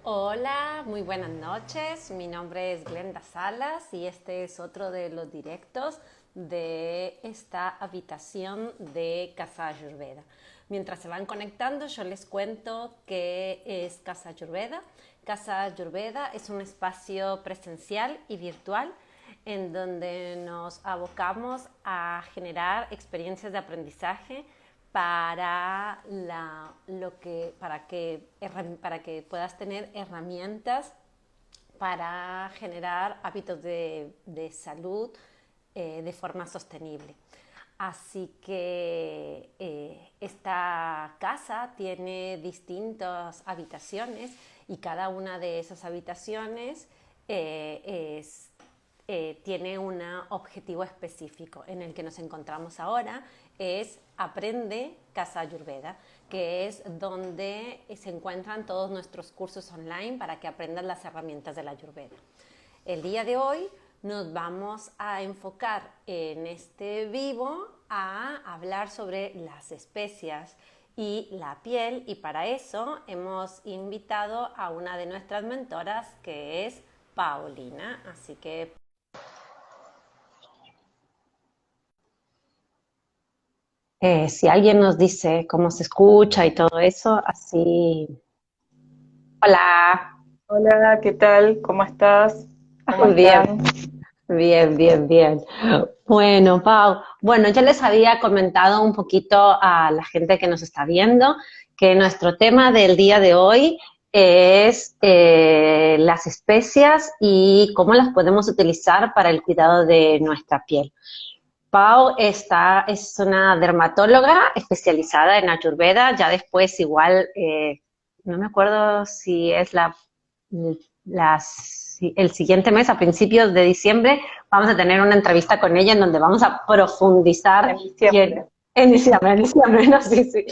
Hola, muy buenas noches. Mi nombre es Glenda Salas y este es otro de los directos de esta habitación de Casa Ayurveda. Mientras se van conectando, yo les cuento qué es Casa Ayurveda. Casa Ayurveda es un espacio presencial y virtual en donde nos abocamos a generar experiencias de aprendizaje para que puedas tener herramientas para generar hábitos de salud de forma sostenible. Así que esta casa tiene distintas habitaciones y cada una de esas habitaciones tiene un objetivo específico. En el que nos encontramos ahora es Aprende Casa Ayurveda, que es donde se encuentran todos nuestros cursos online para que aprendas las herramientas de la Ayurveda. El día de hoy nos vamos a enfocar en este vivo a hablar sobre las especias y la piel, y para eso hemos invitado a una de nuestras mentoras, que es Paulina. Así que si alguien nos dice cómo se escucha y todo eso, así. Hola. Hola, ¿qué tal? ¿Cómo estás? ¿Cómo Bien, están? bien, bien, bien. Bueno, Pau, bueno, ya les había comentado un poquito a la gente que nos está viendo que nuestro tema del día de hoy es las especias y cómo las podemos utilizar para el cuidado de nuestra piel. Pau es una dermatóloga especializada en Ayurveda. Ya después igual, no me acuerdo si es el siguiente mes, a principios de diciembre, vamos a tener una entrevista con ella en donde vamos a profundizar En diciembre. en diciembre, no, sí, sí.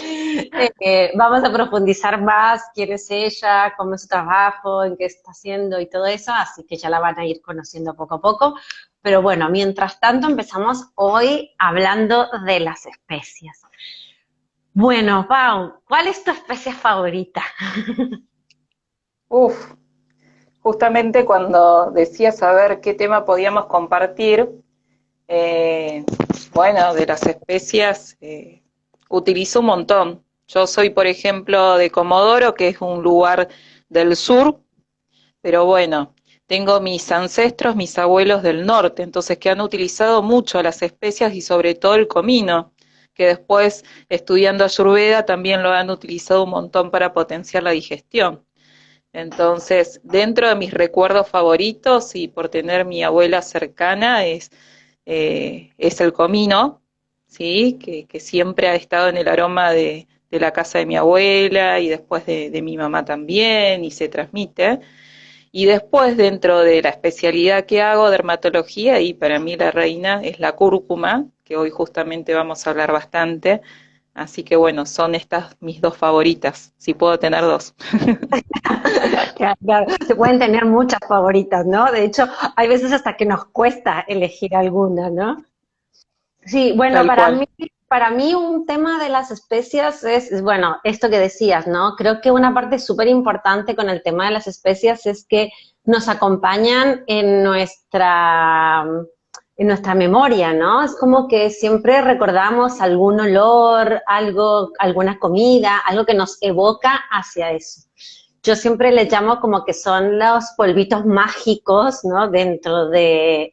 Vamos a profundizar más quién es ella, cómo es su trabajo, en qué está haciendo y todo eso, así que ya la van a ir conociendo poco a poco. Pero bueno, mientras tanto empezamos hoy hablando de las especias. Bueno, Pau, ¿cuál es tu especia favorita? Uf, justamente cuando decía saber qué tema podíamos compartir, eh, bueno, de las especias, utilizo un montón. Yo soy, por ejemplo, de Comodoro, que es un lugar del sur, pero bueno, tengo mis ancestros, mis abuelos del norte, entonces que han utilizado mucho las especias y sobre todo el comino, que después estudiando Ayurveda también lo han utilizado un montón para potenciar la digestión. Entonces, dentro de mis recuerdos favoritos y por tener mi abuela cercana es el comino, ¿sí? Que siempre ha estado en el aroma de la casa de mi abuela y después de mi mamá también y se transmite. Y después, dentro de la especialidad que hago, dermatología, y para mí la reina es la cúrcuma, que hoy justamente vamos a hablar bastante. Así que bueno, son estas mis dos favoritas, si puedo tener dos. Claro, claro, se pueden tener muchas favoritas, ¿no? De hecho, hay veces hasta que nos cuesta elegir alguna, ¿no? Sí, bueno, Tal cual. para mí un tema de las especias bueno, esto que decías, ¿no? Creo que una parte súper importante con el tema de las especias es que nos acompañan en nuestra memoria, ¿no? Es como que siempre recordamos algún olor, algo, alguna comida, algo que nos evoca hacia eso. Yo siempre les llamo como que son los polvitos mágicos, ¿no? Dentro de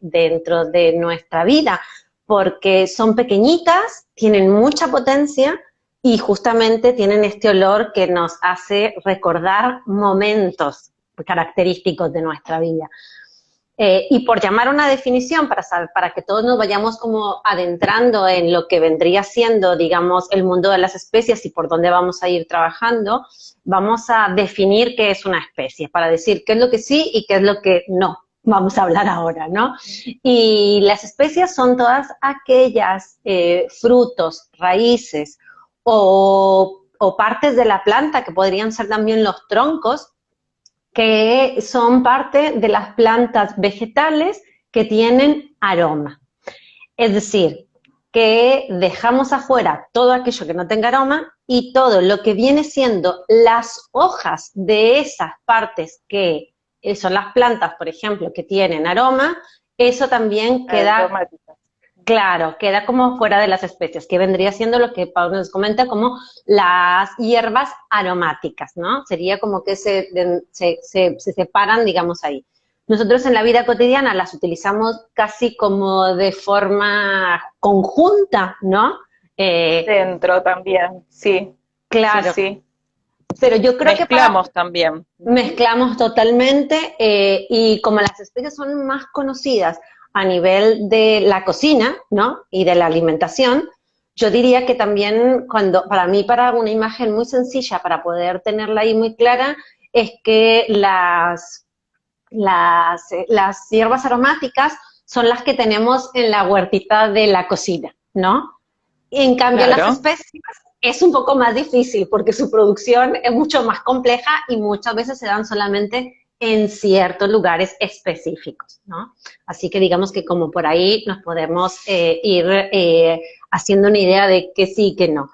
nuestra vida, porque son pequeñitas, tienen mucha potencia y justamente tienen este olor que nos hace recordar momentos característicos de nuestra vida. Y por llamar una definición, para que todos nos vayamos como adentrando en lo que vendría siendo, digamos, el mundo de las especies y por dónde vamos a ir trabajando, vamos a definir qué es una especie, para decir qué es lo que sí y qué es lo que no. Vamos a hablar ahora, ¿no? Y las especias son todas aquellas frutos, raíces o partes de la planta, que podrían ser también los troncos, que son parte de las plantas vegetales que tienen aroma. Es decir, que dejamos afuera todo aquello que no tenga aroma y todo lo que viene siendo las hojas de esas partes que son las plantas, por ejemplo, que tienen aroma, eso también queda, Aromáticas. claro, queda como fuera de las especies, que vendría siendo lo que Pablo nos comenta como las hierbas aromáticas, ¿no? Sería como que se separan, digamos, ahí. Nosotros en la vida cotidiana las utilizamos casi como de forma conjunta, ¿no? Dentro también, sí, sí, Claro, sí. pero yo creo que para Mezclamos también. mezclamos totalmente y como las especies son más conocidas a nivel de la cocina, ¿no? Y de la alimentación, yo diría que también para mí, para una imagen muy sencilla, para poder tenerla ahí muy clara, es que las hierbas aromáticas son las que tenemos en la huertita de la cocina, ¿no? Y en cambio las Claro, especias es un poco más difícil porque su producción es mucho más compleja y muchas veces se dan solamente en ciertos lugares específicos, ¿no? Así que digamos que como por ahí nos podemos ir haciendo una idea de que sí y que no.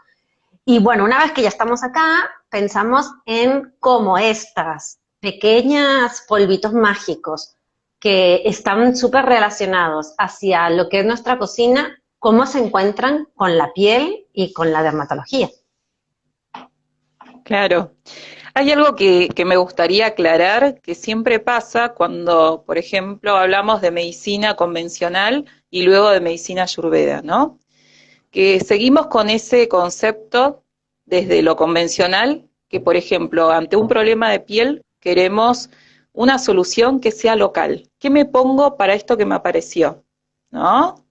Y bueno, una vez que ya estamos acá, pensamos en cómo estas pequeñas polvitos mágicos que están súper relacionados hacia lo que es nuestra cocina, cómo se encuentran con la piel y con la dermatología. claro. Hay algo que me gustaría aclarar, que siempre pasa cuando, por ejemplo, hablamos de medicina convencional y luego de medicina ayurveda, ¿no? Que seguimos con ese concepto desde lo convencional, que por ejemplo, ante un problema de piel, queremos una solución que sea local. ¿Qué me pongo para esto que me apareció? ¿No?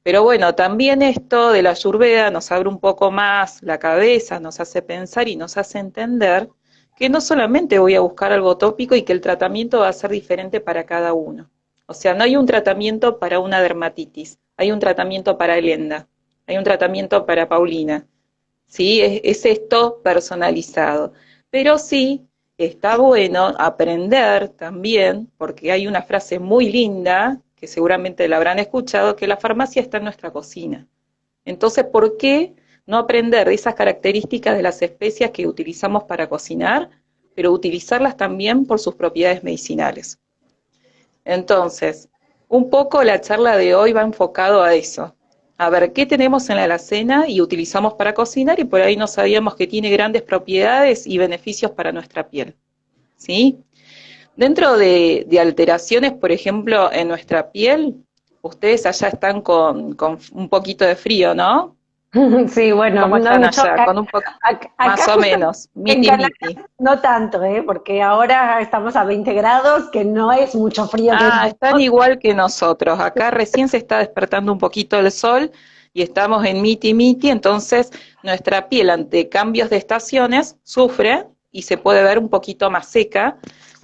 Pero bueno, también esto de la Ayurveda nos abre un poco más la cabeza, nos hace pensar y nos hace entender que no solamente voy a buscar algo tópico y que el tratamiento va a ser diferente para cada uno. O sea, no hay un tratamiento para una dermatitis, hay un tratamiento para Elenda, hay un tratamiento para Paulina, ¿sí? Es esto personalizado. Pero sí, está bueno aprender también, porque hay una frase muy linda, que seguramente la habrán escuchado, que la farmacia está en nuestra cocina. Entonces, ¿por qué no aprender de esas características de las especias que utilizamos para cocinar, pero utilizarlas también por sus propiedades medicinales? Entonces, un poco la charla de hoy va enfocado a eso. A ver, ¿qué tenemos en la alacena y utilizamos para cocinar? Y por ahí no sabíamos que tiene grandes propiedades y beneficios para nuestra piel. ¿Sí? Dentro de alteraciones, por ejemplo, en nuestra piel, ustedes allá están con un poquito de frío, ¿no? Sí, bueno, ¿Cómo no están mucho. allá? Con un poco, Acá más o justo menos, en miti Canarias miti. no tanto, porque ahora estamos a 20 grados, que no es mucho frío que Ah, están digamos. igual que nosotros. Acá recién se está despertando un poquito el sol y estamos en miti miti, entonces nuestra piel ante cambios de estaciones sufre y se puede ver un poquito más seca,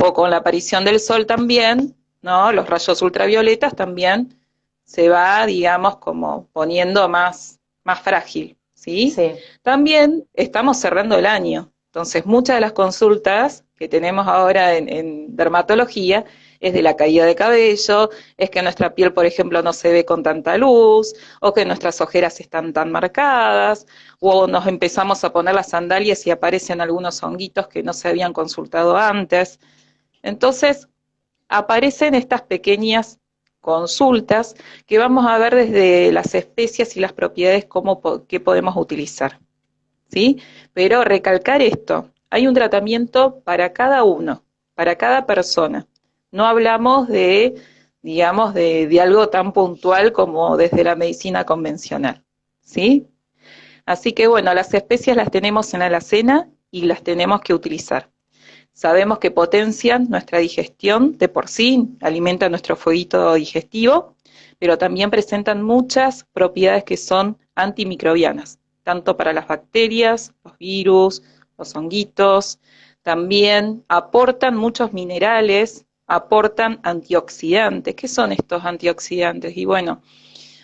o con la aparición del sol también, ¿no? Los rayos ultravioletas también se va, digamos, como poniendo más frágil, ¿sí? Sí. También estamos cerrando el año, entonces muchas de las consultas que tenemos ahora en dermatología es de la caída de cabello, es que nuestra piel, por ejemplo, no se ve con tanta luz, o que nuestras ojeras están tan marcadas, o nos empezamos a poner las sandalias y aparecen algunos honguitos que no se habían consultado antes. Entonces, aparecen estas pequeñas consultas que vamos a ver desde las especias y las propiedades que podemos utilizar, ¿sí? Pero recalcar esto, hay un tratamiento para cada uno, para cada persona. No hablamos de, digamos, de algo tan puntual como desde la medicina convencional, ¿sí? Así que bueno, las especias las tenemos en la alacena y las tenemos que utilizar. Sabemos que potencian nuestra digestión de por sí, alimentan nuestro fueguito digestivo, pero también presentan muchas propiedades que son antimicrobianas, tanto para las bacterias, los virus, los honguitos, también aportan muchos minerales, aportan antioxidantes. ¿Qué son estos antioxidantes? Y bueno,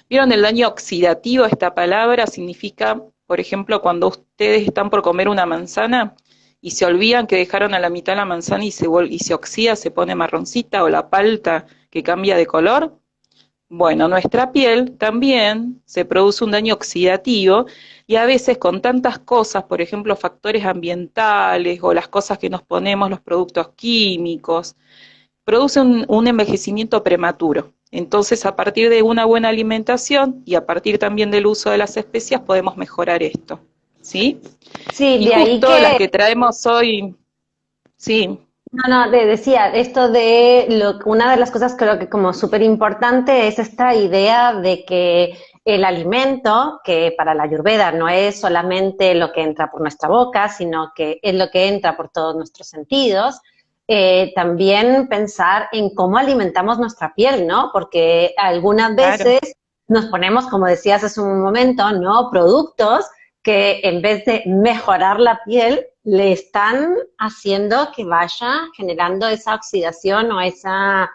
¿vieron el daño oxidativo? Esta palabra significa, por ejemplo, cuando ustedes están por comer una manzana y se olvidan que dejaron a la mitad la manzana y se oxida, se pone marroncita, o la palta que cambia de color. Bueno, nuestra piel también se produce un daño oxidativo y a veces con tantas cosas, por ejemplo, factores ambientales o las cosas que nos ponemos, los productos químicos, produce un envejecimiento prematuro. Entonces, a partir de una buena alimentación y a partir también del uso de las especias podemos mejorar esto, ¿sí? Sí, Y de ahí justo las que que traemos hoy, sí, no, no, decía, esto de una de las cosas creo que como súper importante es esta idea de que el alimento, que para la Ayurveda no es solamente lo que entra por nuestra boca, sino que es lo que entra por todos nuestros sentidos, también pensar en cómo alimentamos nuestra piel, ¿no? Porque algunas claro. veces nos ponemos, como decías hace un momento, ¿no? Productos que en vez de mejorar la piel, le están haciendo que vaya generando esa oxidación o esa,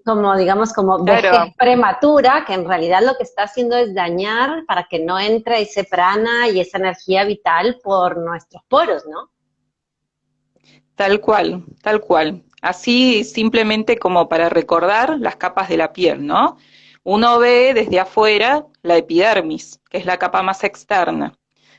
como digamos, como vejez Claro, prematura, que en realidad lo que está haciendo es dañar para que no entre ese prana y esa energía vital por nuestros poros, ¿no? tal cual, tal cual. Así simplemente como para recordar las capas de la piel, ¿no? Uno ve desde afuera la epidermis, que es la capa más externa,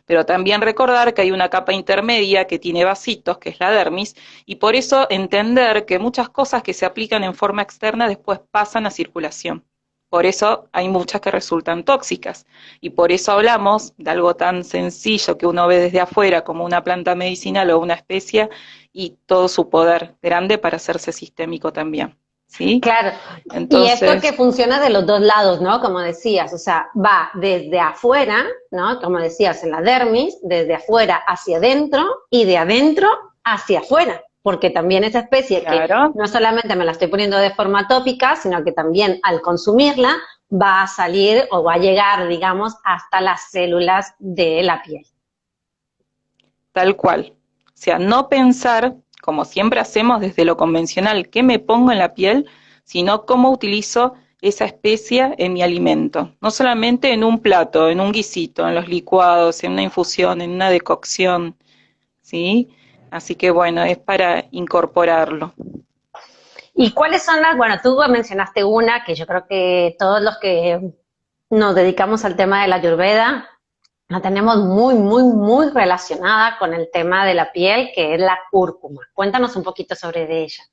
pero también recordar que hay una capa intermedia que tiene vasitos, que es la dermis, y por eso entender que muchas cosas que se aplican en forma externa después pasan a circulación. Por eso hay muchas que resultan tóxicas, y por eso hablamos de algo tan sencillo que uno ve desde afuera como una planta medicinal o una especia, y todo su poder grande para hacerse sistémico también, ¿sí? Claro, y esto que Entonces, funciona de los dos lados, ¿no? Como decías, o sea, va desde afuera, ¿no? Como decías, en la dermis, desde afuera hacia adentro y de adentro hacia afuera, porque también esa especie que claro, no solamente me la estoy poniendo de forma tópica, sino que también al consumirla va a salir o va a llegar, digamos, hasta las células de la piel. tal cual. O sea, no pensar, como siempre hacemos desde lo convencional, qué me pongo en la piel, sino cómo utilizo esa especia en mi alimento. No solamente en un plato, en un guisito, en los licuados, en una infusión, en una decocción, ¿sí? Así que bueno, es para incorporarlo. ¿Y cuáles son las, bueno, tú mencionaste una que yo creo que todos los que nos dedicamos al tema de la Ayurveda la tenemos muy, muy, muy relacionada con el tema de la piel, que es la cúrcuma. Cuéntanos un poquito sobre de ella.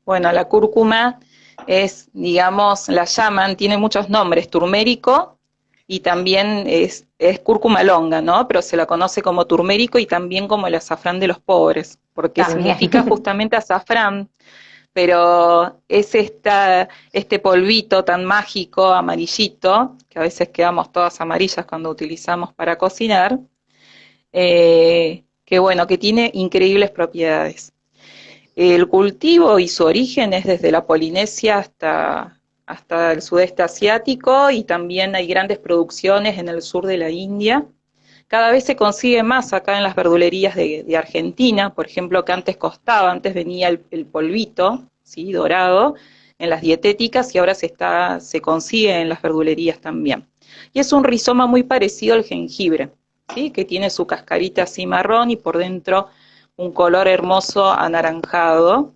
Bueno, la cúrcuma es, digamos, la llaman, tiene muchos nombres, turmérico y también es cúrcuma longa, ¿no? Pero se la conoce como turmérico y también como el azafrán de los pobres, porque significa También. justamente azafrán, pero es este polvito tan mágico, amarillito, que a veces quedamos todas amarillas cuando utilizamos para cocinar, que bueno, que tiene increíbles propiedades. El cultivo y su origen es desde la Polinesia hasta el sudeste asiático y también hay grandes producciones en el sur de la India. Cada vez se consigue más acá en las verdulerías de Argentina, por ejemplo, que antes costaba, antes venía el polvito, ¿sí? Dorado, en las dietéticas y ahora se consigue en las verdulerías también. Y es un rizoma muy parecido al jengibre, ¿sí? Que tiene su cascarita así marrón y por dentro un color hermoso anaranjado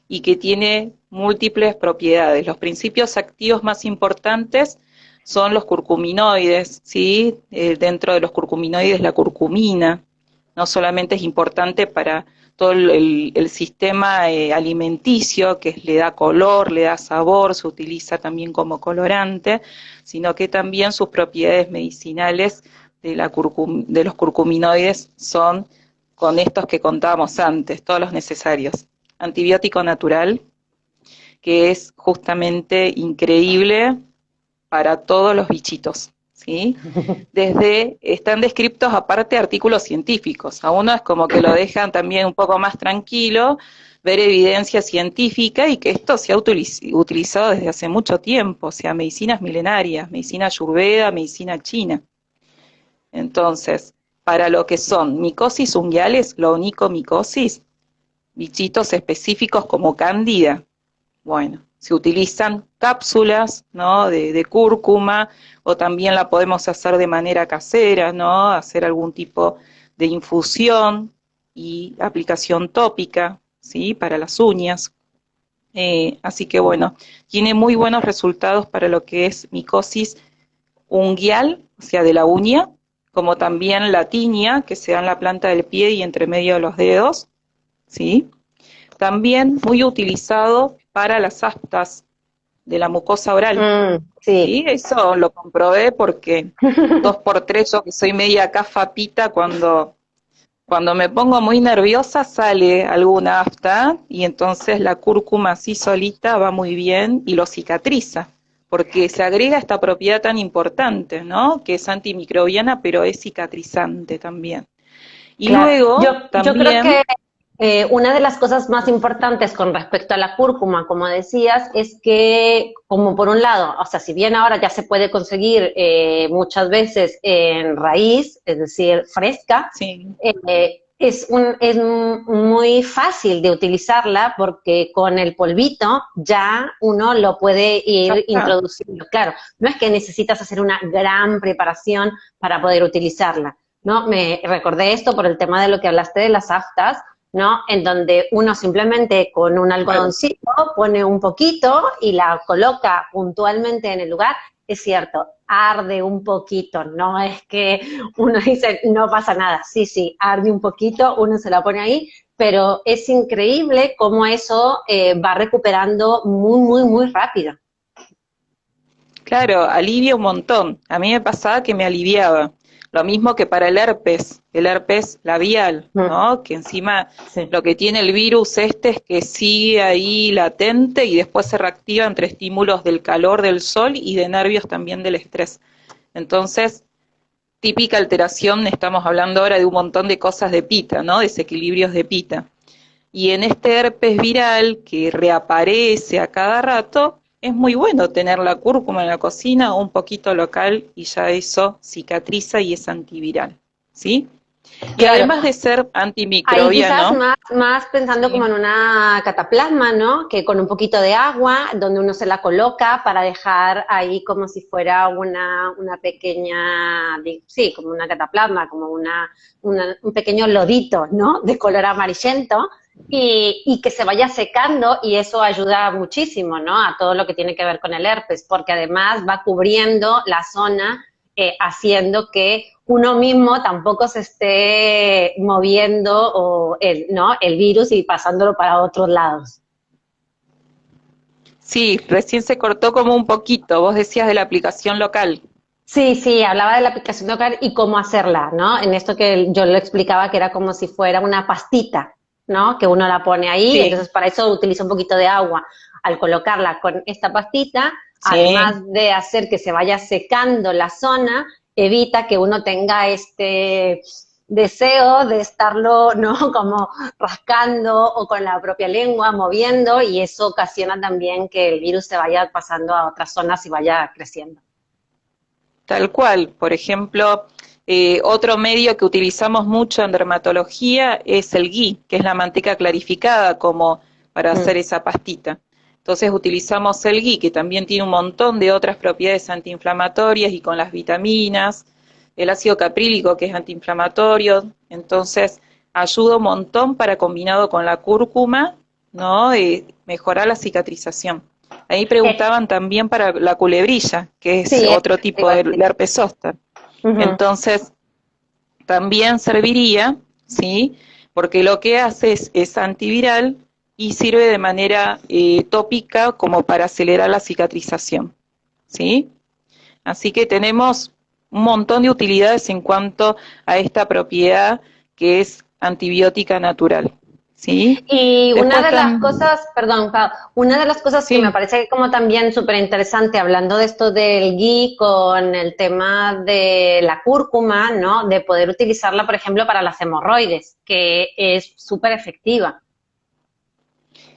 y que tiene múltiples propiedades. Los principios activos más importantes son los curcuminoides, ¿sí? Dentro de los curcuminoides la curcumina no solamente es importante para todo el sistema alimenticio, que le da color, le da sabor, se utiliza también como colorante, sino que también sus propiedades medicinales de los curcuminoides son con estos que contábamos antes, todos los necesarios. Antibiótico natural, que es justamente increíble para todos los bichitos, ¿sí? Están descritos aparte artículos científicos, a uno es como que lo dejan también un poco más tranquilo, ver evidencia científica y que esto se ha utilizado desde hace mucho tiempo, o sea, medicinas milenarias, medicina ayurveda, medicina china. Entonces, para lo que son micosis unguiales, la onicomicosis, bichitos específicos como cándida, bueno, se utilizan cápsulas, ¿no? de cúrcuma o también la podemos hacer de manera casera, ¿no? Hacer algún tipo de infusión y aplicación tópica, ¿sí? Para las uñas. Así que bueno, tiene muy buenos resultados para lo que es micosis unguial, o sea, de la uña, como también la tiña, que se da en la planta del pie y entre medio de los dedos, ¿sí? También muy utilizado para las aftas de la mucosa oral, Sí. ¿sí? Eso lo comprobé porque 2x3, yo que soy media cafapita, cuando me pongo muy nerviosa sale alguna afta y entonces la cúrcuma así solita va muy bien y lo cicatriza, porque se agrega esta propiedad tan importante, ¿no? Que es antimicrobiana, pero es cicatrizante también. Y Claro, luego yo creo también, que una de las cosas más importantes con respecto a la cúrcuma, como decías, es que, como por un lado, o sea, si bien ahora ya se puede conseguir muchas veces en raíz, es decir, fresca, sí, es muy fácil de utilizarla porque con el polvito ya uno lo puede ya ir está. introduciendo. Claro, no es que necesitas hacer una gran preparación para poder utilizarla. ¿No? Me recordé esto por el tema de lo que hablaste de las aftas, ¿no? En donde uno simplemente con un Claro. algodoncito pone un poquito y la coloca puntualmente en el lugar. Es cierto, arde un poquito, no es que uno dice no pasa nada, sí, sí, arde un poquito, uno se la pone ahí, pero es increíble cómo eso va recuperando muy, muy, muy rápido. Claro, alivia un montón. A mí me pasaba que me aliviaba. Lo mismo que para el herpes labial, Mm, ¿no? Que encima sí. lo que tiene el virus este es que sigue ahí latente y después se reactiva entre estímulos del calor del sol y de nervios también del estrés. Entonces, típica alteración, estamos hablando ahora de un montón de cosas de pita, ¿no? Desequilibrios de pita. Y en este herpes viral que reaparece a cada rato, es muy bueno tener la cúrcuma en la cocina o un poquito local y ya eso cicatriza y es antiviral, ¿sí? Y Claro, además de ser ahí quizás antimicrobiano, más pensando como sí, en una cataplasma, ¿no? Que con un poquito de agua, donde uno se la coloca para dejar ahí como si fuera una pequeña, sí, como una cataplasma, como un pequeño lodito, ¿no? De color amarillento y que se vaya secando y eso ayuda muchísimo, ¿no? A todo lo que tiene que ver con el herpes, porque además va cubriendo la zona haciendo que uno mismo tampoco se esté moviendo o ¿no? el virus y pasándolo para otros lados. sí, recién se cortó como un poquito, vos decías de la aplicación local. Sí, sí, hablaba de la aplicación local y cómo hacerla, ¿no? En esto que yo le explicaba que era como si fuera una pastita, ¿no? Que uno la pone ahí, Sí, entonces para eso utiliza un poquito de agua. Al colocarla con esta pastita, sí, además de hacer que se vaya secando la zona, evita que uno tenga este deseo de estarlo, ¿no? Como rascando o con la propia lengua, moviendo, y eso ocasiona también que el virus se vaya pasando a otras zonas y vaya creciendo. tal cual. Por ejemplo, otro medio que utilizamos mucho en dermatología es el ghee, que es la manteca clarificada como para hacer Mm. esa pastita. Entonces utilizamos el ghee, que también tiene un montón de otras propiedades antiinflamatorias y con las vitaminas, el ácido caprílico que es antiinflamatorio, entonces ayuda un montón para combinado con la cúrcuma, ¿no? Mejorar la cicatrización. Ahí Eh, preguntaban también para la culebrilla, que es sí, otro eso te tipo iba a de decir. herpes zóster. Ujú. Entonces, también serviría, ¿sí? Porque lo que hace es antiviral y sirve de manera tópica como para acelerar la cicatrización, ¿sí? Así que tenemos un montón de utilidades en cuanto a esta propiedad que es antibiótica natural, ¿sí? Y una Después de las también, cosas, perdón, Pau, una de las cosas que me sí, parece como también súper interesante, hablando de esto del ghee con el tema de la cúrcuma, ¿no? De poder utilizarla, por ejemplo, para las hemorroides, que es súper efectiva.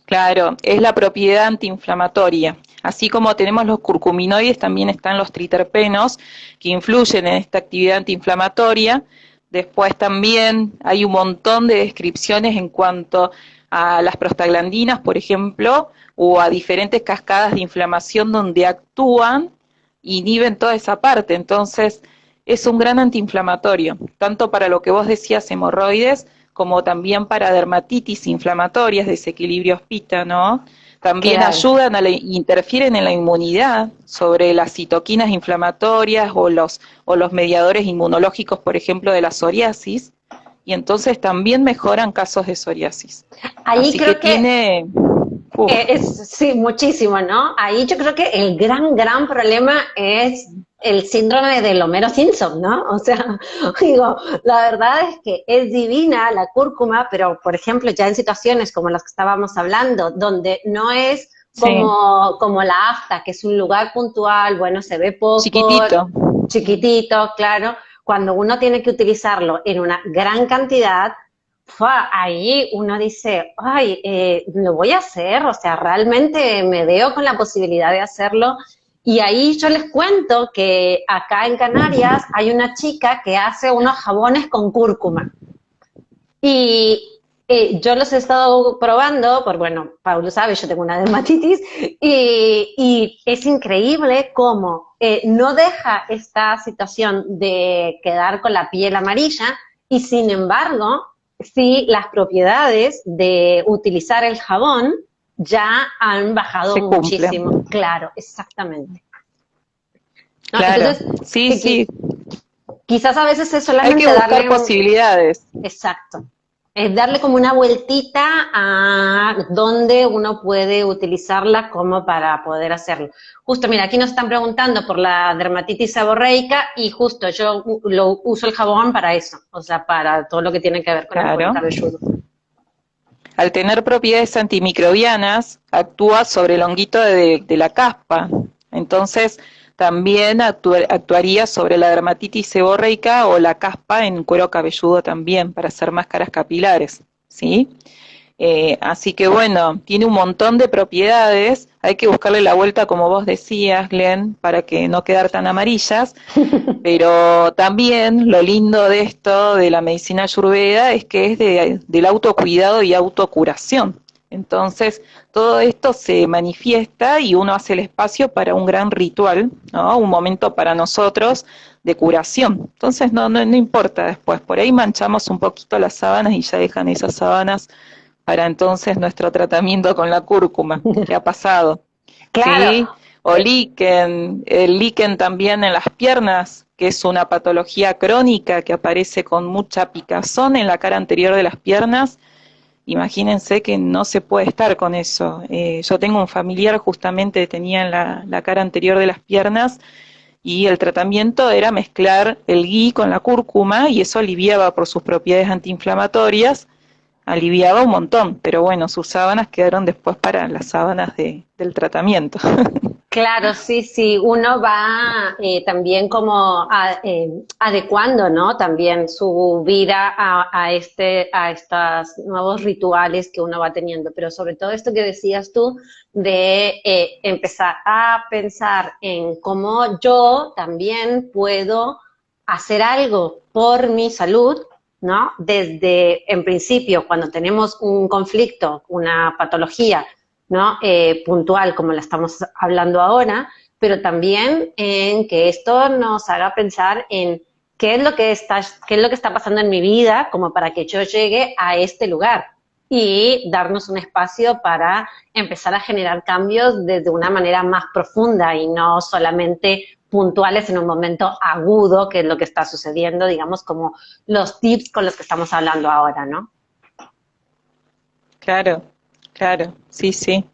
claro, es la propiedad antiinflamatoria. Así como tenemos los curcuminoides, también están los triterpenos que influyen en esta actividad antiinflamatoria. Después también hay un montón de descripciones en cuanto a las prostaglandinas, por ejemplo, o a diferentes cascadas de inflamación donde actúan, inhiben toda esa parte. Entonces, es un gran antiinflamatorio, tanto para lo que vos decías, hemorroides, como también para dermatitis inflamatorias, desequilibrios pita, ¿no? también claro. ayudan interfieren en la inmunidad sobre las citoquinas inflamatorias o los mediadores inmunológicos, por ejemplo, de la psoriasis, y entonces también mejoran casos de psoriasis. Ahí Así que creo que tiene, uf, sí, muchísimo, ¿no? Ahí yo creo que el gran problema es el síndrome del Homero Simpson, ¿no? O sea, digo, la verdad es que es divina la cúrcuma, pero por ejemplo, ya en situaciones como las que estábamos hablando, donde no es sí, como la afta, que es un lugar puntual, bueno, se ve poco, chiquitito. chiquitito, claro, cuando uno tiene que utilizarlo en una gran cantidad, ahí uno dice, ay, lo voy a hacer, o sea, realmente me veo con la posibilidad de hacerlo. Y ahí yo les cuento que acá en Canarias hay una chica que hace unos jabones con cúrcuma. Y yo los he estado probando, por bueno, Pablo sabe, yo tengo una dermatitis, y es increíble cómo no deja esta situación de quedar con la piel amarilla, y sin embargo, sí las propiedades de utilizar el jabón ya han bajado Se cumple. muchísimo. Claro, exactamente. ¿No? Claro, Entonces, sí, sí. quizás a veces es Hay que solamente buscar darle un, posibilidades. exacto. Es darle como una vueltita a donde uno puede utilizarla como para poder hacerlo. Justo, mira, aquí nos están preguntando por la dermatitis seborreica y justo yo lo uso el jabón para eso, o sea, para todo lo que tiene que ver con el cuero Claro. cabelludo. Al tener propiedades antimicrobianas, actúa sobre el honguito de la caspa. Entonces, también actuaría sobre la dermatitis seborreica o la caspa en cuero cabelludo también, para hacer máscaras capilares, ¿sí? Así que bueno, tiene un montón de propiedades, hay que buscarle la vuelta, como vos decías, Glenn, para que no quedar tan amarillas, pero también lo lindo de esto, de la medicina ayurveda, es que es del autocuidado y autocuración. Entonces, todo esto se manifiesta y uno hace el espacio para un gran ritual, ¿no? Un momento para nosotros de curación. Entonces, no importa después, por ahí manchamos un poquito las sábanas y ya dejan esas sábanas para entonces nuestro tratamiento con la cúrcuma. ¿Qué ha pasado? Claro, ¿Sí? O líquen, el líquen también en las piernas, que es una patología crónica que aparece con mucha picazón en la cara anterior de las piernas. Imagínense que no se puede estar con eso. Yo tengo un familiar justamente que tenía en la cara anterior de las piernas y el tratamiento era mezclar el ghee con la cúrcuma y eso aliviaba por sus propiedades antiinflamatorias, aliviaba un montón, pero bueno, sus sábanas quedaron después para las sábanas del tratamiento. claro, sí, sí, uno va también como adecuando, ¿no? También su vida a estos nuevos rituales que uno va teniendo, pero sobre todo esto que decías tú de empezar a pensar en cómo yo también puedo hacer algo por mi salud, ¿no? Desde, en principio, cuando tenemos un conflicto, una patología, ¿no? Puntual, como la estamos hablando ahora, pero también en que esto nos haga pensar en qué es lo que está pasando en mi vida, como para que yo llegue a este lugar y darnos un espacio para empezar a generar cambios desde una manera más profunda y no solamente puntuales en un momento agudo, que es lo que está sucediendo, digamos, como los tips con los que estamos hablando ahora, ¿no? Claro, claro, sí, sí.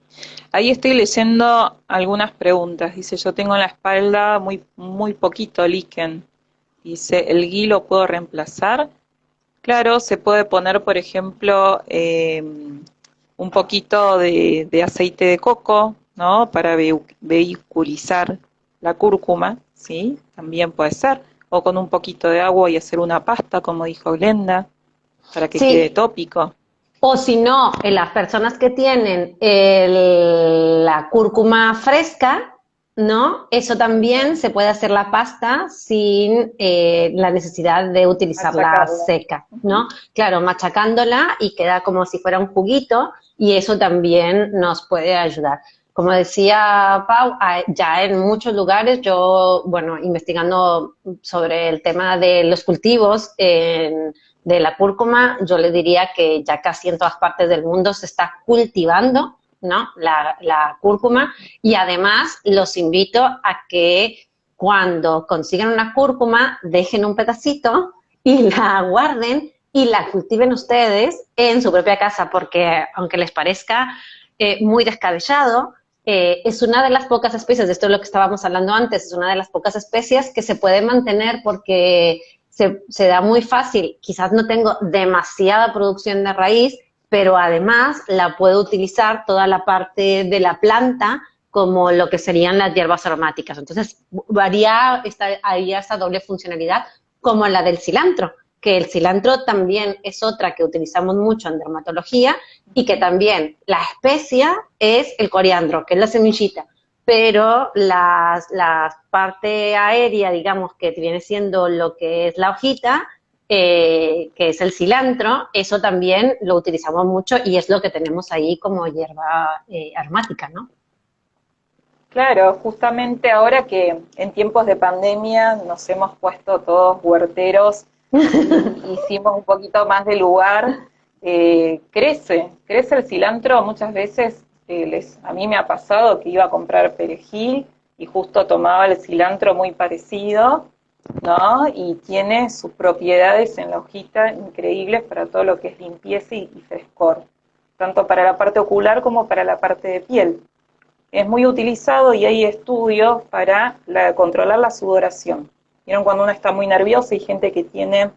Ahí estoy leyendo algunas preguntas. Dice, yo tengo en la espalda muy poquito líquen. Dice, ¿el ghee lo puedo reemplazar? Claro, se puede poner, por ejemplo, un poquito de aceite de coco, ¿no? Para vehiculizar la cúrcuma, ¿sí? También puede ser. O con un poquito de agua y hacer una pasta, como dijo Glenda, para que quede Sí, tópico. o si no, en las personas que tienen la cúrcuma fresca, ¿no? Eso también se puede hacer la pasta sin la necesidad de utilizarla Machacarla. seca, ¿no? Claro, machacándola y queda como si fuera un juguito y eso también nos puede ayudar. Como decía Pau, ya en muchos lugares, yo, bueno, investigando sobre el tema de los cultivos de la cúrcuma, yo le diría que ya casi en todas partes del mundo se está cultivando ¿no? La cúrcuma, y además los invito a que cuando consigan una cúrcuma, dejen un pedacito y la guarden y la cultiven ustedes en su propia casa, porque aunque les parezca muy descabellado, es una de las pocas especies, de esto es lo que estábamos hablando antes, es una de las pocas especies que se puede mantener porque se da muy fácil. Quizás no tengo demasiada producción de raíz, pero además la puedo utilizar toda la parte de la planta como lo que serían las hierbas aromáticas. Entonces, haría esa doble funcionalidad como la del cilantro, que el cilantro también es otra que utilizamos mucho en dermatología y que también la especia es el coriandro, que es la semillita, pero la parte aérea, digamos, que viene siendo lo que es la hojita, que es el cilantro, eso también lo utilizamos mucho y es lo que tenemos ahí como hierba aromática, ¿no? Claro, justamente ahora que en tiempos de pandemia nos hemos puesto todos huerteros y hicimos un poquito más de lugar, crece el cilantro muchas veces. A mí me ha pasado que iba a comprar perejil y justo tomaba el cilantro muy parecido, ¿no? Y tiene sus propiedades en la hojita increíbles para todo lo que es limpieza y frescor, tanto para la parte ocular como para la parte de piel. Es muy utilizado y hay estudios para controlar la sudoración. ¿Vieron cuando uno está muy nervioso? Hay gente que tiene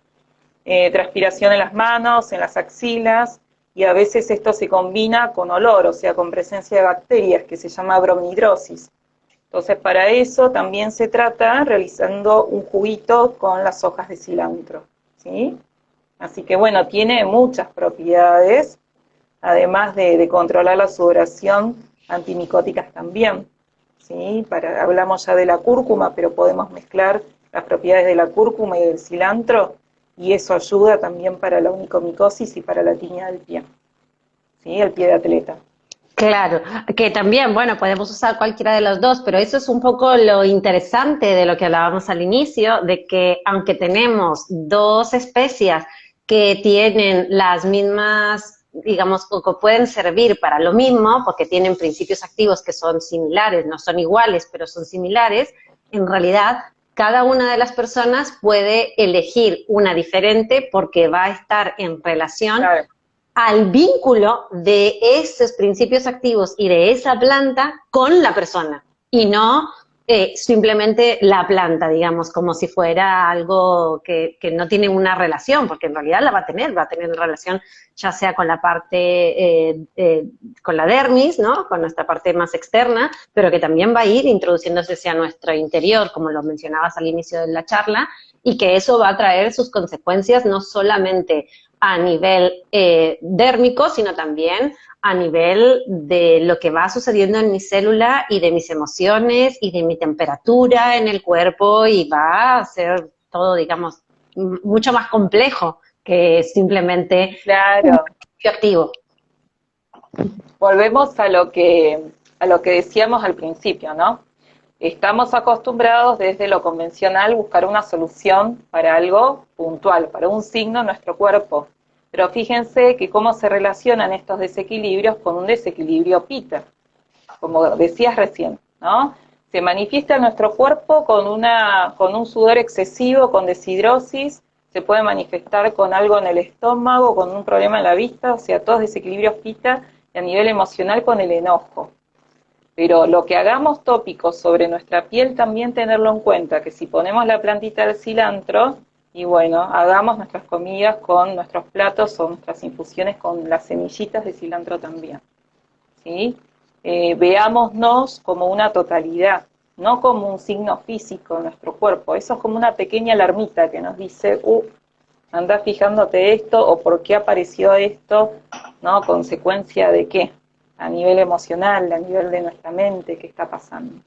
transpiración en las manos, en las axilas, y a veces esto se combina con olor, o sea, con presencia de bacterias, que se llama bromidrosis. Entonces, para eso también se trata realizando un juguito con las hojas de cilantro, ¿sí? Así que, bueno, tiene muchas propiedades, además de controlar la sudoración, antimicóticas también, ¿sí? Hablamos ya de la cúrcuma, pero podemos mezclar las propiedades de la cúrcuma y del cilantro, y eso ayuda también para la onicomicosis y para la tiña del pie, ¿sí? El pie de atleta. Claro, que también, bueno, podemos usar cualquiera de los dos, pero eso es un poco lo interesante de lo que hablábamos al inicio, de que aunque tenemos dos especias que tienen las mismas, digamos, o que pueden servir para lo mismo, porque tienen principios activos que son similares, no son iguales, pero son similares, en realidad cada una de las personas puede elegir una diferente porque va a estar en relación, claro, al vínculo de esos principios activos y de esa planta con la persona, y no simplemente la planta, digamos, como si fuera algo que no tiene una relación, porque en realidad la va a tener relación ya sea con la parte, con la dermis, ¿no? Con nuestra parte más externa, pero que también va a ir introduciéndose hacia nuestro interior, como lo mencionabas al inicio de la charla, y que eso va a traer sus consecuencias no solamente a nivel dérmico, sino también a nivel de lo que va sucediendo en mi célula y de mis emociones y de mi temperatura en el cuerpo, y va a ser todo, digamos, mucho más complejo que simplemente, claro, un principio activo. Volvemos a lo que decíamos al principio, ¿no? Estamos acostumbrados desde lo convencional buscar una solución para algo puntual, para un signo en nuestro cuerpo. Pero fíjense que cómo se relacionan estos desequilibrios con un desequilibrio pita, como decías recién, ¿no? Se manifiesta en nuestro cuerpo con un sudor excesivo, con deshidrosis, se puede manifestar con algo en el estómago, con un problema en la vista, o sea, todos desequilibrios pita, y a nivel emocional con el enojo. Pero lo que hagamos tópicos sobre nuestra piel también tenerlo en cuenta, que si ponemos la plantita del cilantro, y bueno, hagamos nuestras comidas con nuestros platos o nuestras infusiones con las semillitas de cilantro también, ¿sí? Veámonos como una totalidad, no como un signo físico en nuestro cuerpo. Eso es como una pequeña alarmita que nos dice, anda fijándote esto, o por qué apareció esto, ¿no? ¿Consecuencia de qué? A nivel emocional, a nivel de nuestra mente, ¿qué está pasando?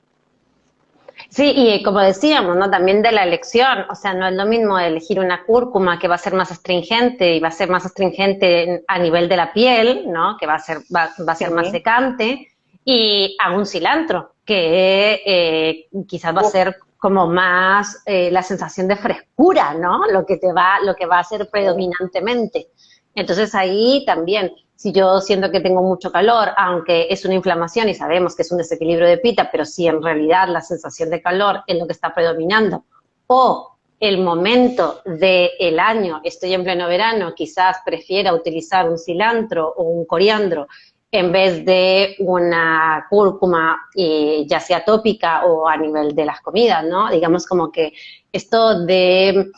Sí, y como decíamos, ¿no? También de la elección, o sea, no es lo mismo elegir una cúrcuma que va a ser más astringente y va a ser más astringente a nivel de la piel, ¿no? Que va a ser más secante, y a un cilantro, que quizás va a ser como más la sensación de frescura, ¿no? Lo que va a ser predominantemente. Entonces ahí también, Si yo siento que tengo mucho calor, aunque es una inflamación y sabemos que es un desequilibrio de pita, pero si en realidad la sensación de calor es lo que está predominando, o el momento del año, estoy en pleno verano, quizás prefiera utilizar un cilantro o un coriandro en vez de una cúrcuma, ya sea tópica o a nivel de las comidas, ¿no? Digamos como que esto de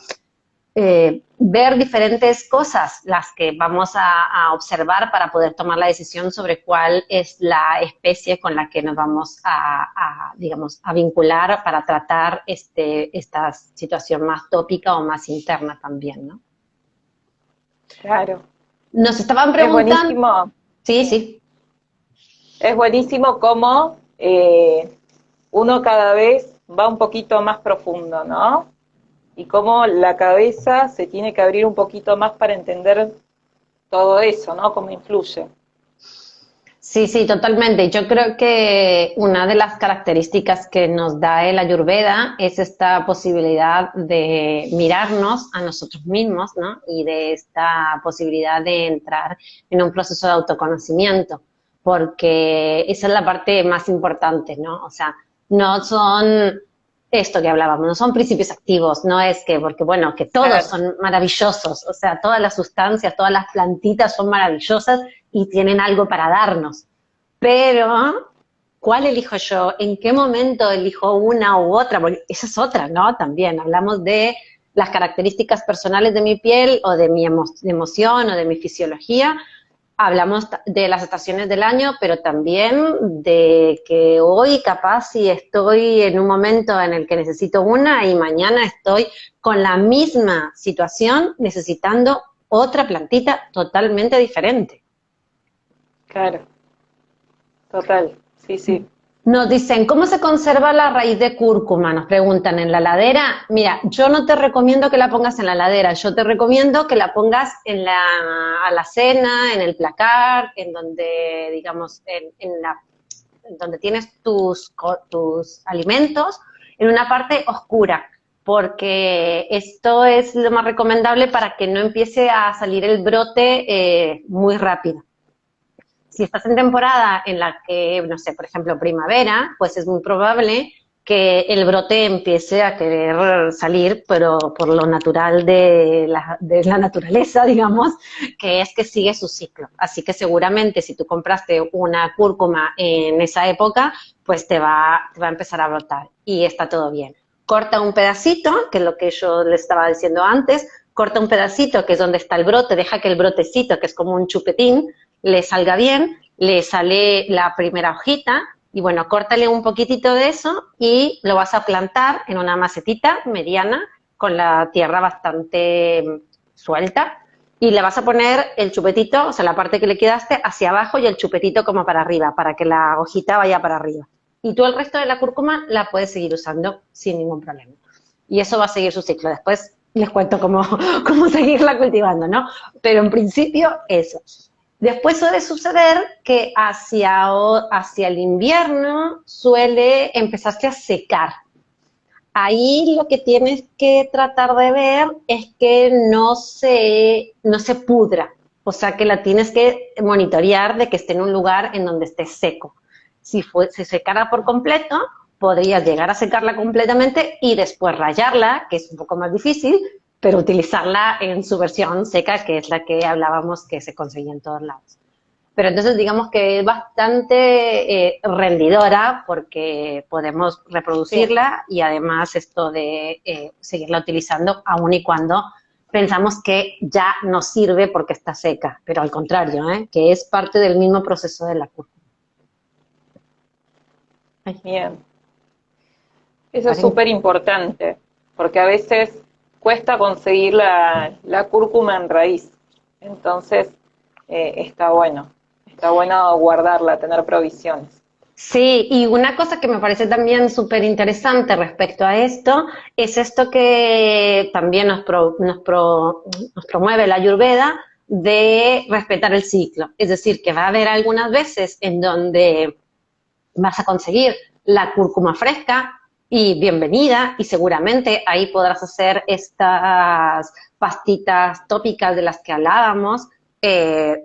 ver diferentes cosas las que vamos a observar para poder tomar la decisión sobre cuál es la especie con la que nos vamos digamos, a vincular para tratar esta situación más tópica o más interna también, ¿no? Claro. Nos estaban Es preguntando... buenísimo. Sí, sí. Es buenísimo cómo uno cada vez va un poquito más profundo, ¿no? Y cómo la cabeza se tiene que abrir un poquito más para entender todo eso, ¿no? Cómo influye. Sí, sí, totalmente. Yo creo que una de las características que nos da el Ayurveda es esta posibilidad de mirarnos a nosotros mismos, ¿no? Y de esta posibilidad de entrar en un proceso de autoconocimiento, porque esa es la parte más importante, ¿no? O sea, no son esto que hablábamos, no son principios activos, no es que, porque bueno, que todos Claro. son maravillosos, o sea, todas las sustancias, todas las plantitas son maravillosas y tienen algo para darnos. Pero, ¿cuál elijo yo? ¿En qué momento elijo una u otra? Porque esa es otra, ¿no? También hablamos de las características personales de mi piel o de mi emoción o de mi fisiología. Hablamos de las estaciones del año, pero también de que hoy capaz si estoy en un momento en el que necesito una y mañana estoy con la misma situación necesitando otra plantita totalmente diferente. Claro. Total. Sí, sí. Nos dicen, ¿cómo se conserva la raíz de cúrcuma? Nos preguntan, ¿en la heladera? Mira, yo no te recomiendo que la pongas en la heladera, yo te recomiendo que la pongas en la alacena, en el placar, en donde, digamos, en donde tienes tus alimentos, en una parte oscura, porque esto es lo más recomendable para que no empiece a salir el brote muy rápido. Si estás en temporada en la que, no sé, por ejemplo, primavera, pues es muy probable que el brote empiece a querer salir, pero por lo natural de la naturaleza, digamos, que es que sigue su ciclo. Así que seguramente si tú compraste una cúrcuma en esa época, pues te va a empezar a brotar y está todo bien. Corta un pedacito, que es lo que yo les estaba diciendo antes, corta un pedacito, que es donde está el brote, deja que el brotecito, que es como un chupetín, le salga bien, le sale la primera hojita y bueno, córtale un poquitito de eso y lo vas a plantar en una macetita mediana con la tierra bastante suelta y le vas a poner el chupetito, o sea, la parte que le quedaste hacia abajo y el chupetito como para arriba, para que la hojita vaya para arriba. Y tú el resto de la cúrcuma la puedes seguir usando sin ningún problema. Y eso va a seguir su ciclo. Después les cuento cómo seguirla cultivando, ¿no? Pero en principio eso. Después suele suceder que hacia el invierno suele empezarse a secar. Ahí lo que tienes que tratar de ver es que no se pudra, o sea que la tienes que monitorear de que esté en un lugar en donde esté seco. Si se secara por completo, podrías llegar a secarla completamente y después rallarla, que es un poco más difícil, pero utilizarla en su versión seca, que es la que hablábamos que se conseguía en todos lados. Pero entonces digamos que es bastante rendidora porque podemos reproducirla y además esto de seguirla utilizando aun y cuando pensamos que ya no sirve porque está seca, pero al contrario, que es parte del mismo proceso de la cúrcuma. Bien. Eso es súper importante, porque a veces cuesta conseguir la cúrcuma en raíz. Entonces, está bueno guardarla, tener provisiones. Sí, y una cosa que me parece también súper interesante respecto a esto, es esto que también nos promueve la Ayurveda de respetar el ciclo. Es decir, que va a haber algunas veces en donde vas a conseguir la cúrcuma fresca y bienvenida, y seguramente ahí podrás hacer estas pastitas tópicas de las que hablábamos,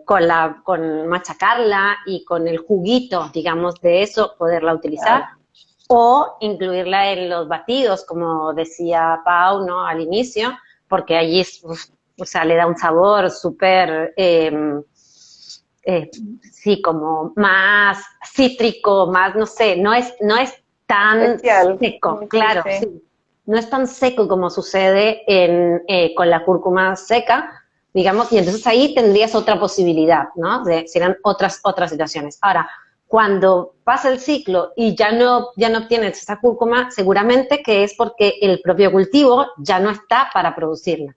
con machacarla y con el juguito, digamos, de eso, poderla utilizar, Claro. o incluirla en los batidos, como decía Pau, ¿no? Al inicio, porque allí o sea, le da un sabor súper, sí, como más cítrico, más, no sé, no es tan Especial. seco, Sí, sí, claro, sí. sí. No es tan seco como sucede con la cúrcuma seca, digamos, y entonces ahí tendrías otra posibilidad, ¿no? Serían otras situaciones. Ahora, cuando pasa el ciclo y ya no obtienes esa cúrcuma, seguramente que es porque el propio cultivo ya no está para producirla.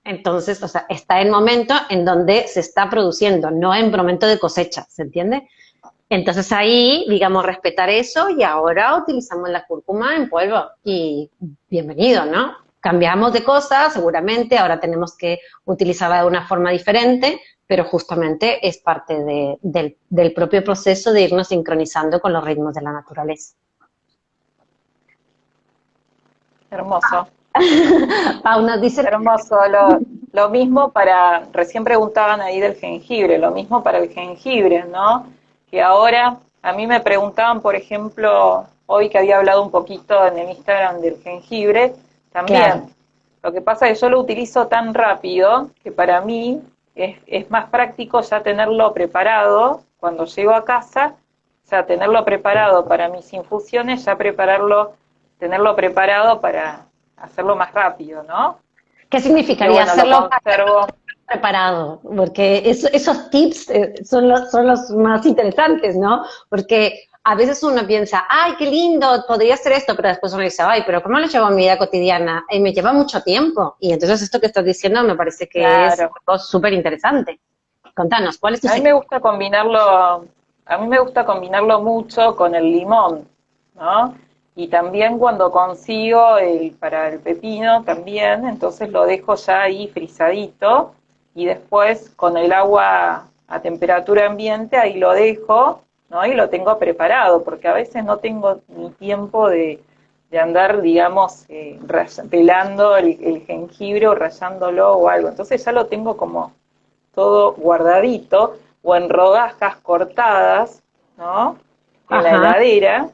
Entonces, o sea, está en momento en donde se está produciendo, no en momento de cosecha, ¿se entiende? Entonces ahí, digamos, respetar eso y ahora utilizamos la cúrcuma en polvo y bienvenido, ¿no? Cambiamos de cosas, seguramente, ahora tenemos que utilizarla de una forma diferente, pero justamente es parte del propio proceso de irnos sincronizando con los ritmos de la naturaleza. Hermoso. Pau nos dice, Hermoso. Lo mismo para, recién preguntaban ahí del jengibre, lo mismo para el jengibre, ¿no? Que ahora, a mí me preguntaban, por ejemplo, hoy que había hablado un poquito en el Instagram del jengibre, claro, también. Lo que pasa es que yo lo utilizo tan rápido que para mí es más práctico ya tenerlo preparado cuando llego a casa, o sea, tenerlo preparado para mis infusiones, ya prepararlo, tenerlo preparado para hacerlo más rápido, ¿no? ¿qué Así que significaría bueno, lo hacerlo conservo. preparado? Porque esos tips son los más interesantes, ¿no? Porque a veces uno piensa, ay, qué lindo, podría hacer esto, pero después uno dice, ay, pero ¿cómo lo llevo a mi vida cotidiana? Me lleva mucho tiempo. Y entonces esto que estás diciendo me parece que es Claro. algo súper interesante. Contanos, ¿cuál es tu A mí me secreto? gusta combinarlo, a mí me gusta combinarlo mucho con el limón, ¿no? Y también cuando consigo para el pepino también, entonces lo dejo ya ahí frisadito y después con el agua a temperatura ambiente ahí lo dejo, ¿no? Y lo tengo preparado, porque a veces no tengo ni tiempo de andar, digamos, pelando el jengibre o rallándolo o algo. Entonces ya lo tengo como todo guardadito o en rodajas cortadas, ¿no? En la Ajá, heladera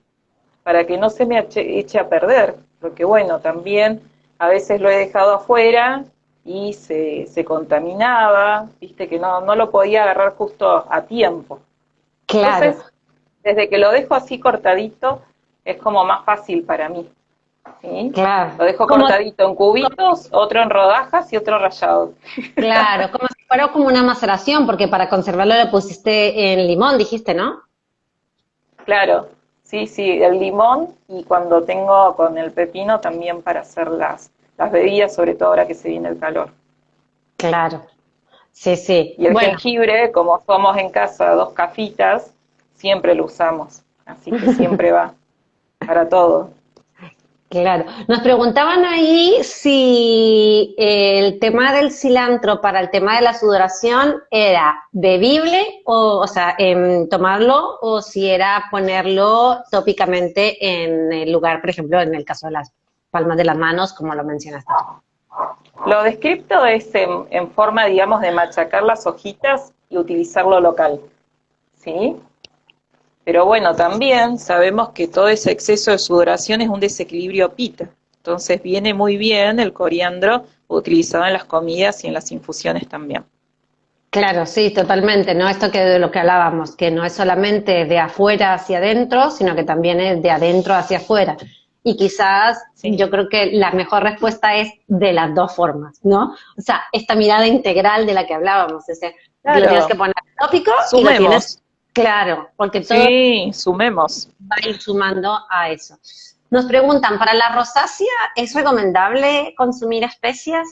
para que no se me eche a perder, porque bueno, también a veces lo he dejado afuera y se contaminaba, viste que no lo podía agarrar justo a tiempo. claro, Entonces, desde que lo dejo así cortadito, es como más fácil para mí, ¿sí? claro. Lo dejo cortadito en cubitos, otro en rodajas y otro rallado. Claro, como si fuera como una maceración, porque para conservarlo le pusiste en limón, dijiste, ¿no? Claro, sí, sí, el limón y cuando tengo con el pepino también para hacer las bebidas, sobre todo ahora que se viene el calor. Claro, sí, sí. Y el Bueno, jengibre, como somos en casa dos cafitas, siempre lo usamos, así que siempre va para todo. claro. Nos preguntaban ahí si el tema del cilantro para el tema de la sudoración era bebible o sea, tomarlo o si era ponerlo tópicamente en el lugar, por ejemplo, en el caso de las palmas de las manos, como lo mencionaste tú. Lo descripto es en forma, digamos, de machacar las hojitas y utilizarlo local, ¿sí? Pero bueno, también sabemos que todo ese exceso de sudoración es un desequilibrio pita. Entonces viene muy bien el coriandro utilizado en las comidas y en las infusiones también. Claro, sí, totalmente, ¿no? Esto que de lo que hablábamos, que no es solamente de afuera hacia adentro, sino que también es de adentro hacia afuera. Y quizás Sí, yo creo que la mejor respuesta es de las dos formas, ¿no? O sea, esta mirada integral de la que hablábamos, es decir, lo tienes que claro, poner tópico y lo tienes sumemos. claro, porque todo Sí, sumemos. va a ir sumando a eso. Nos preguntan, ¿para la rosácea es recomendable consumir especias?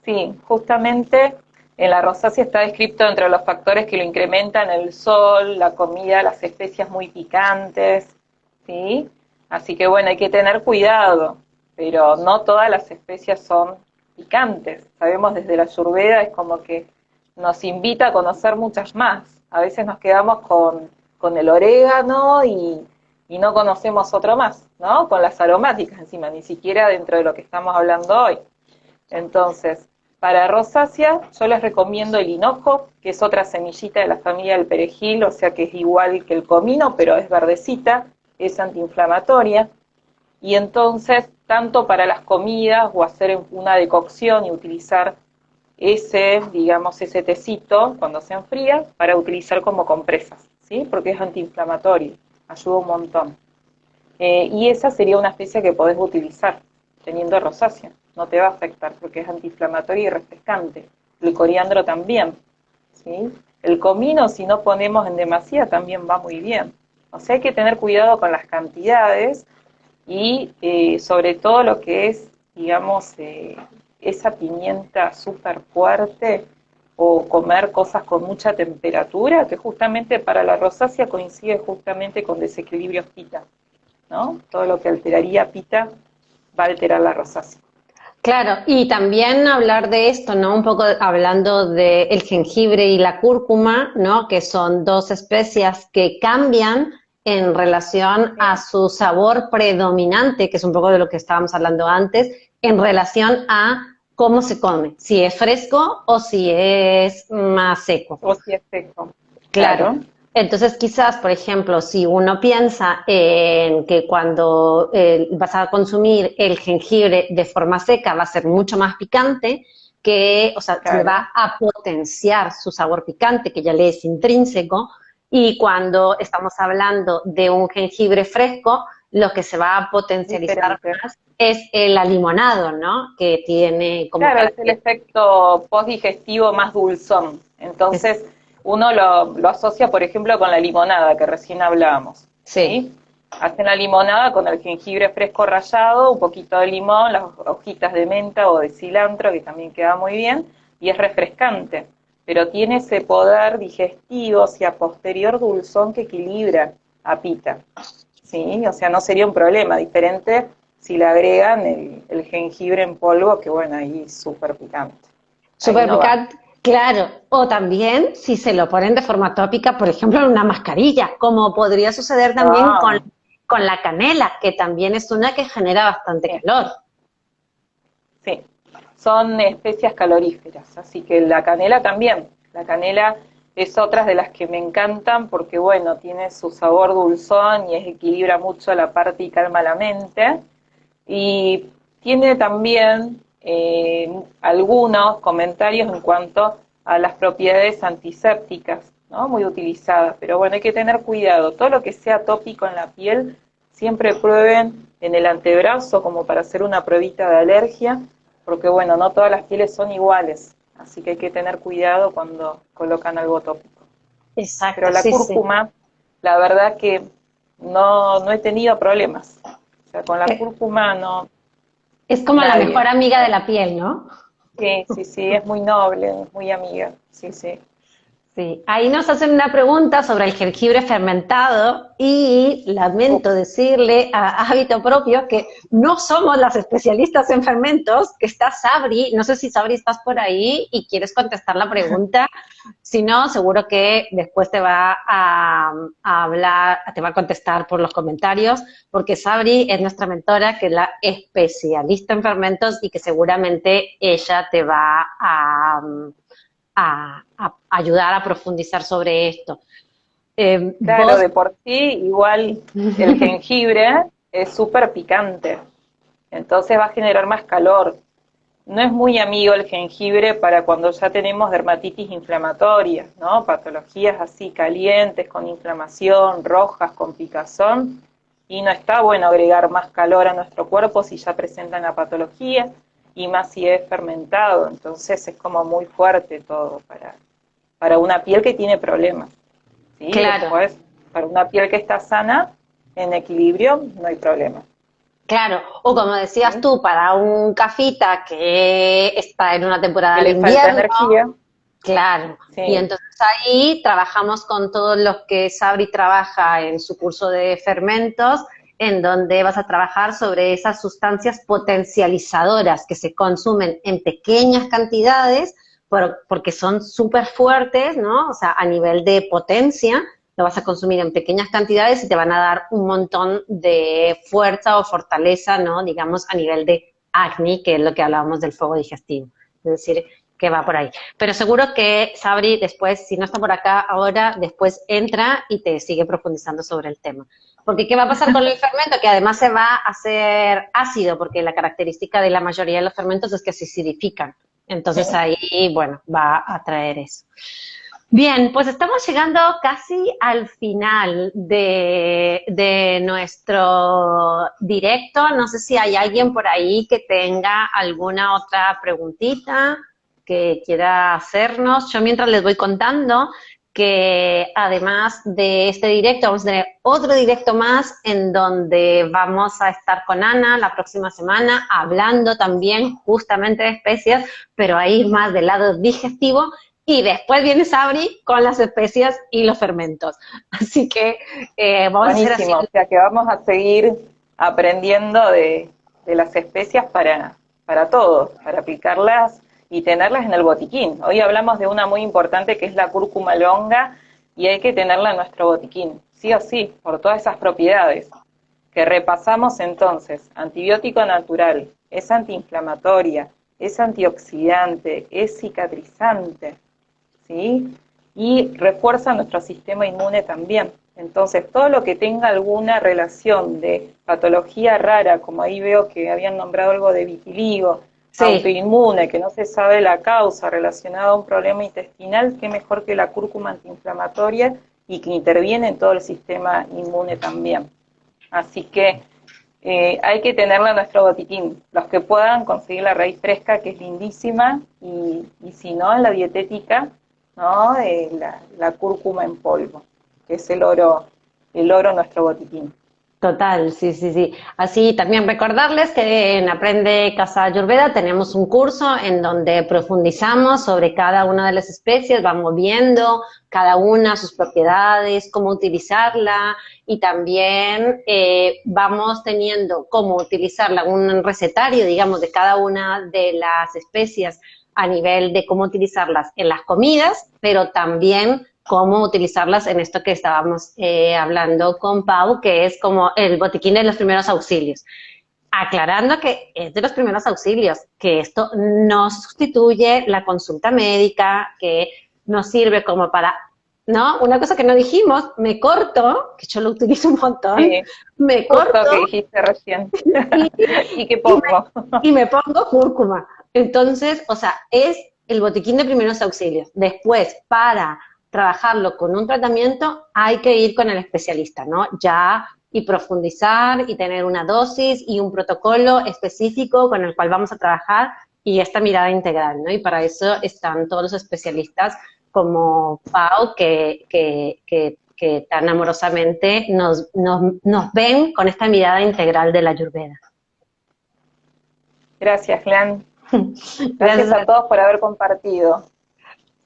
Sí, justamente en la rosácea está descrito entre los factores que lo incrementan el sol, la comida, las especias muy picantes, ¿sí? Así que bueno, hay que tener cuidado, pero no todas las especias son picantes. Sabemos desde la Ayurveda es como que nos invita a conocer muchas más. A veces nos quedamos con el orégano y no conocemos otro más, ¿no? Con las aromáticas encima, ni siquiera dentro de lo que estamos hablando hoy. Entonces, Para rosácea, yo les recomiendo el hinojo, que es otra semillita de la familia del perejil, o sea que es igual que el comino, pero es verdecita, es antiinflamatoria. Y entonces, tanto para las comidas o hacer una decocción y utilizar ese, digamos, ese tecito cuando se enfría, para utilizar como compresas, ¿sí? Porque es antiinflamatorio, ayuda un montón. Y esa sería una especie que podés utilizar teniendo rosácea. No te va a afectar porque es antiinflamatorio y refrescante. El coriandro también, ¿sí? El comino, si no ponemos en demasía, también va muy bien. O sea, hay que tener cuidado con las cantidades y sobre todo lo que es, digamos, esa pimienta súper fuerte o comer cosas con mucha temperatura, que justamente para la rosácea coincide justamente con desequilibrios pita, ¿no? Todo lo que alteraría pita va a alterar la rosácea. Claro, y también hablar de esto, ¿no? Un poco hablando del jengibre y la cúrcuma, ¿no? Que son dos especias que cambian en relación a Sí. su sabor predominante, que es un poco de lo que estábamos hablando antes, en relación a cómo se come, si es fresco o si es más seco. O si es seco. Claro. Claro. Entonces, quizás, por ejemplo, si uno piensa en que cuando vas a consumir el jengibre de forma seca va a ser mucho más picante, que, o sea, se le Claro. va a potenciar su sabor picante, que ya le es intrínseco, y cuando estamos hablando de un jengibre fresco, lo que se va a potencializar Diferente. más es el alimonado, ¿no? Que tiene como Claro, es el característica. efecto postdigestivo más dulzón. Entonces, uno lo asocia, por ejemplo, con la limonada que recién hablábamos, Sí. ¿sí? Hacen la limonada con el jengibre fresco rallado, un poquito de limón, las hojitas de menta o de cilantro, que también queda muy bien, y es refrescante. Pero tiene ese poder digestivo, o sea, posterior dulzón que equilibra a pita, ¿sí? O sea, no sería un problema, diferente si le agregan el jengibre en polvo, que bueno, ahí súper picante. Ahí Súper no va. picante, claro. O también si se lo ponen de forma tópica, por ejemplo, en una mascarilla, como podría suceder también No, con la canela, que también es una que genera bastante sí, calor. sí. Son especias caloríferas, así que la canela también. La canela es otra de las que me encantan porque, bueno, tiene su sabor dulzón y equilibra mucho la parte y calma la mente. Y tiene también algunos comentarios en cuanto a las propiedades antisépticas, ¿no? Muy utilizadas, pero bueno, hay que tener cuidado. Todo lo que sea tópico en la piel, siempre prueben en el antebrazo como para hacer una pruebita de alergia, porque bueno, no todas las pieles son iguales, así que hay que tener cuidado cuando colocan algo tópico. Pero Exacto, la sí, sí. cúrcuma, la verdad que no he tenido problemas. O sea, con la Eh, cúrcuma no, Es como la mejor nadie. amiga de la piel, ¿no? Sí, sí, sí, es muy noble, es muy amiga. Sí, sí. Sí, ahí nos hacen una pregunta sobre el jengibre fermentado y lamento Uf, decirle a Hábito Propio que no somos las especialistas en fermentos, que está Sabri, no sé si Sabri estás por ahí y quieres contestar la pregunta, si no, seguro que después te va a hablar, te va a contestar por los comentarios, porque Sabri es nuestra mentora, que es la especialista en fermentos y que seguramente ella te va a ayudar a profundizar sobre esto. claro, Vos, de por sí, igual el jengibre es súper picante, entonces va a generar más calor. No es muy amigo el jengibre para cuando ya tenemos dermatitis inflamatoria, ¿no? Patologías así calientes, con inflamación, rojas, con picazón, y no está bueno agregar más calor a nuestro cuerpo si ya presentan la patología, y más si es fermentado, entonces es como muy fuerte todo para una piel que tiene problemas, ¿sí? claro, Después, para una piel que está sana, en equilibrio, no hay problema, claro, o como decías ¿sí? tú, para un cafita que está en una Que temporada de le falta invierno, energía, claro, y sí. entonces ahí trabajamos con todos los que Sabri trabaja en su curso de fermentos, en donde vas a trabajar sobre esas sustancias potencializadoras que se consumen en pequeñas cantidades porque son súper fuertes, ¿no? O sea, a nivel de potencia, lo vas a consumir en pequeñas cantidades y te van a dar un montón de fuerza o fortaleza, ¿no? Digamos, a nivel de acné, que es lo que hablábamos del fuego digestivo. es decir, que va por ahí. Pero seguro que Sabri después, si no está por acá ahora, después entra y te sigue profundizando sobre el tema. Porque ¿qué va a pasar con el fermento? Que además se va a hacer ácido, porque la característica de la mayoría de los fermentos es que se acidifican. Entonces ahí, bueno, va a traer eso. Bien, pues estamos llegando casi al final de nuestro directo. No sé si hay alguien por ahí que tenga alguna otra preguntita que quiera hacernos. Yo mientras les voy contando que además de este directo vamos a tener otro directo más en donde vamos a estar con Ana la próxima semana hablando también justamente de especias, pero ahí más del lado digestivo. Y después viene Sabri con las especias y los fermentos. Así que vamos Buenísimo, a hacer así. o sea que vamos a seguir aprendiendo de las especias para todos, para aplicarlas y tenerlas en el botiquín. Hoy hablamos de una muy importante que es la cúrcuma longa y hay que tenerla en nuestro botiquín, sí o sí, por todas esas propiedades que repasamos entonces. Antibiótico natural, es antiinflamatoria, es antioxidante, es cicatrizante, ¿sí? Y refuerza nuestro sistema inmune también. Entonces, todo lo que tenga alguna relación de patología rara, como ahí veo que habían nombrado algo de vitiligo, Sí. autoinmune, que no se sabe la causa relacionada a un problema intestinal, qué mejor que la cúrcuma antiinflamatoria y que interviene en todo el sistema inmune también. Así que hay que tenerla en nuestro botiquín. Los que puedan conseguir la raíz fresca, que es lindísima, y si no, en la dietética, ¿no? La cúrcuma en polvo, que es el oro nuestro botiquín. Total, sí, sí, sí. Así también recordarles que en Aprende Casa Ayurveda tenemos un curso en donde profundizamos sobre cada una de las especies, vamos viendo cada una sus propiedades, cómo utilizarla y también vamos teniendo cómo utilizarla, un recetario, digamos, de cada una de las especies a nivel de cómo utilizarlas en las comidas, pero también cómo utilizarlas en esto que estábamos hablando con Pau, que es como el botiquín de los primeros auxilios. Aclarando que es de los primeros auxilios, que esto no sustituye la consulta médica, que nos sirve como para, ¿no? Una cosa que no dijimos, me corto, que yo lo utilizo un montón, Sí, me justo corto que dijiste recién. y, ¿Y qué pongo? y me pongo cúrcuma. Entonces, o sea, es el botiquín de primeros auxilios. Después, para trabajarlo con un tratamiento, hay que ir con el especialista, ¿no? Ya y profundizar y tener una dosis y un protocolo específico con el cual vamos a trabajar y esta mirada integral, ¿no? Y para eso están todos los especialistas como Pau que tan amorosamente nos ven con esta mirada integral de la Ayurveda. Gracias, Glenn. Gracias Gracias a todos por haber compartido.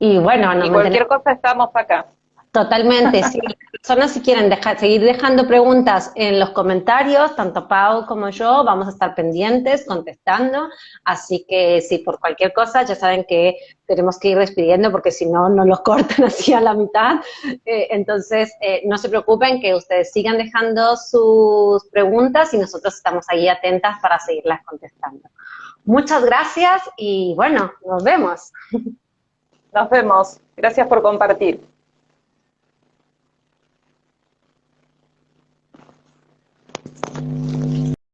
Y bueno, Y cualquier cosa estamos acá. totalmente, sí. Las personas si quieren seguir dejando preguntas en los comentarios, tanto Pau como yo, vamos a estar pendientes, contestando, así que si por cualquier cosa ya saben que tenemos que ir despidiendo porque si no, nos los cortan así a la mitad. Entonces, no se preocupen que ustedes sigan dejando sus preguntas y nosotros estamos ahí atentas para seguirlas contestando. Muchas gracias y bueno, nos vemos. Nos vemos. Gracias por compartir.